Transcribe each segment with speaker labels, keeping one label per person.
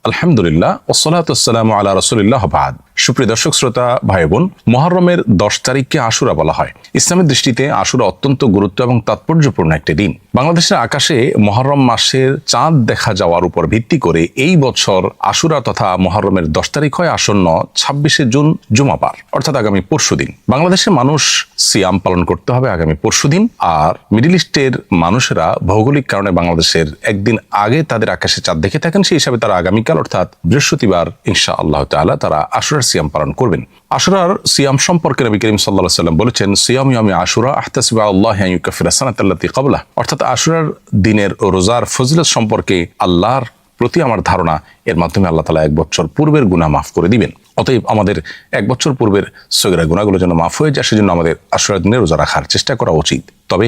Speaker 1: আলহামদুলিল্লাহ ওয়াসসালাতু ওয়াসসালামু আলা রাসূলিল্লাহ বাদ। সুপ্রিয় দর্শক শ্রোতা ভাই বোন, মুহররমের 10 তারিখকে আশুরা বলা হয়। ইসলামের দৃষ্টিতে আশুরা অত্যন্ত গুরুত্ব এবং তাৎপর্যপূর্ণ একটি দিন। বাংলাদেশের আকাশে মুহররম মাসের চাঁদ দেখা যাওয়ার উপর ভিত্তি করে এই বছর আশুরা তথা মুহররমের 10 তারিখ হয় আসন্ন 26শে জুন জুমাবার, অর্থাৎ আগামী পরশুদিন। বাংলাদেশের মানুষ সিয়াম পালন করতে হবে আগামী পরশুদিন, আর মিডল ইস্টের মানুষেরা ভৌগোলিক কারণে বাংলাদেশের একদিন আগে তাদের আকাশে চাঁদ দেখে থাকেন, সেই হিসাবে তারা আগামীকাল অর্থাৎ বৃহস্পতিবার ইনশাআল্লাহ তাআলা তারা আশুরার সিয়াম পালন করবেন। আশুরার সিয়াম সম্পর্কে নবী করিম সাল্লাল্লাহু আলাইহি ওয়াসাল্লাম বলেছেন, সিয়ামু ইয়াউমি আশুরা আহতাসিবু আল্লাহি আন ইউকাফিরা সানাতাল্লাতী ক্বাবলা। অর্থাৎ আশুরার দিনের রোজার ফজিলত সম্পর্কে আল্লাহর প্রতি আমার ধারণা, এর মাধ্যমে আল্লাহ তাআলা 1 বছর পূর্বের গুনাহ মাফ করে দিবেন। অতএব আমাদের 1 বছর পূর্বের সগীরা গুনাহগুলো যেন মাফ হয়ে যায়, সেজন্য আমাদের আশুরার দিনে রোজা রাখার চেষ্টা করা উচিত। তবে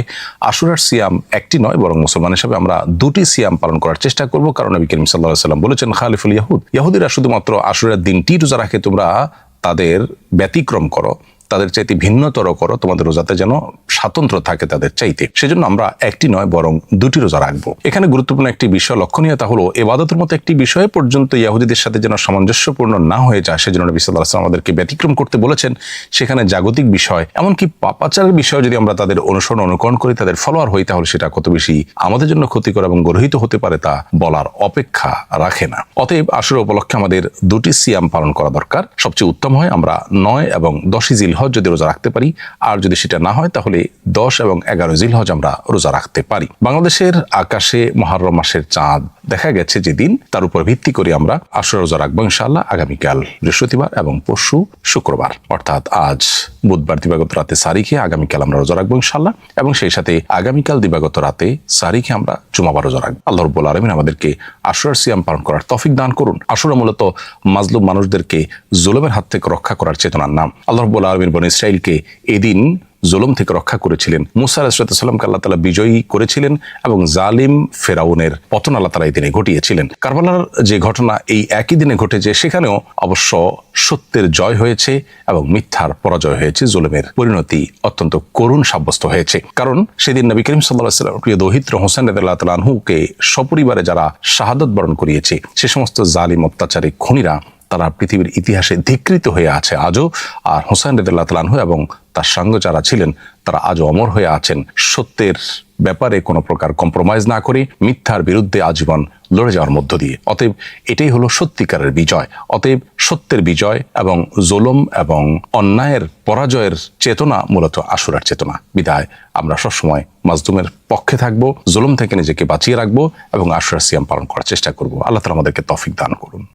Speaker 1: আশুরার সিয়াম একটি নয়, বরং মুসলমান হিসেবে আমরা 2টি সিয়াম পালন করার চেষ্টা করব, কারণ নবী করিম সাল্লাল্লাহু আলাইহি ওয়াসাল্লাম বলেছেন, খালিফুল ইহুদিরা শুধুমাত্র আশুরার দিনটি রোজা রাখে, তোমরা তাদের ব্যতিক্রম করো, তাদের চাইতে ভিন্নতর করো, তোমাদের রোজাতে যেন স্বাতন্ত্র্য থাকে তাদের চাইতে। সেজন্য আমরা একটি নয় বরং 2টি রোজা রাখবো। এখানে গুরুত্বপূর্ণ একটি বিষয় লক্ষণীয়তা হলো, ইবাদতের মতো একটি বিষয়ে পর্যন্ত ইহুদিদের সাথে যেন সামঞ্জস্যপূর্ণ না হয়ে যায়, সেজন্য নবী সাল্লাল্লাহু আলাইহি ওয়াসাল্লাম আমাদেরকে ব্যতিক্রম করতে বলেছেন। সেখানে জাগতিক বিষয়, এমনকি পাপাচারের বিষয় যদি আমরা তাদের অনুকরণ করি, তাদের ফলোয়ার হই, তাহলে সেটা কত বেশি আমাদের জন্য ক্ষতিকর এবং গর্হিত হতে পারে তা বলার অপেক্ষা রাখে না। অতএব আশুরা উপলক্ষে আমাদের 2টি সিয়াম পালন করা দরকার। সবচেয়ে উত্তম হয় আমরা 9 এবং 10 জিলহজ যদি রোজা রাখতে পারি, আর যদি সেটা না হয় তাহলে 10 এবং 11 জিলহজ আমরা রোজা রাখতে পারি। বাংলাদেশের আকাশে মুহররম মাসের চাঁদ দেখা গেছে যেদিন, তার উপর ভিত্তি করে আমরা আশুরা রোজা রাখবো ইনশাআল্লাহ আগামীকাল বৃহস্পতিবার এবং পরশু শুক্রবার, অর্থাৎ আজ বুধবার দিবাগত রাতে সারি খেয়ে আগামীকাল আমরা রোজা রাখবো ইনশাআল্লাহ, এবং সেই সাথে আগামীকাল দিবাগত রাতে সারি খেয়ে আমরা জুমাবার রোজা রাখবো। আল্লাহ রাব্বুল আলামিন আমাদেরকে আশুরার সিয়াম পালন করার তৌফিক দান করুন। আশুরা মূলত মাজলুম মানুষদেরকে জুলুমের হাত থেকে রক্ষা করার চেতনার নাম। আল্লাহ রাব্বুল আলামিন বনী ইসরাইলকে এদিন জুলুম থেকে রক্ষা করেছিলেন। মুসা আলাইহিস সালামকে আল্লাহ তাআলা বিজয়ী করেছিলেন এবং জালিম ফেরাউনের পতন আল্লাহ তাআলা এই দিনে ঘটিয়েছিলেন। কারবালার যে ঘটনা এই একই দিনে ঘটেছে, সেখানেও অবশ্য সত্যের জয় হয়েছে এবং মিথ্যার পরাজয় হয়েছে, জুলুমের পরিণতি অত্যন্ত করুণ সাব্যস্ত হয়েছে। কারণ সেদিন নবী করিম সাল্লাল্লাহু আলাইহি ওয়াসাল্লাম প্রিয় দৌহিত্র হোসেন রাদিয়াল্লাহু তাআলা আনহুকে সপরিবারে যারা শাহাদাত বরণ করিয়েছে, সে সমস্ত জালিম অত্যাচারী খুনিরা তারা পৃথিবীর ইতিহাসে ধিকৃত হয়ে আছে আজও। আর হোসেন রাদিয়াল্লাহু তাআলা আনহু এবং তার সঙ্গে যারা ছিলেন তারা আজও অমর হয়ে আছেন, সত্যের ব্যাপারে কোনো প্রকার কম্প্রোমাইজ না করে মিথ্যার বিরুদ্ধে আজীবন লড়ে যাওয়ার মধ্য দিয়ে। অতএব এটাই হলো সত্যিকারের বিজয়। অতএব সত্যের বিজয় এবং জুলুম এবং অন্যায়ের পরাজয়ের চেতনা মূলত আশুরার চেতনা। বিদায় আমরা সবসময় মাজলুমের পক্ষে থাকবো, জুলুম থেকে নিজেকে বাঁচিয়ে রাখবো এবং আশুরার সিয়াম পালন করার চেষ্টা করব। আল্লাহ তাআলা আমাদেরকে তৌফিক দান করুন।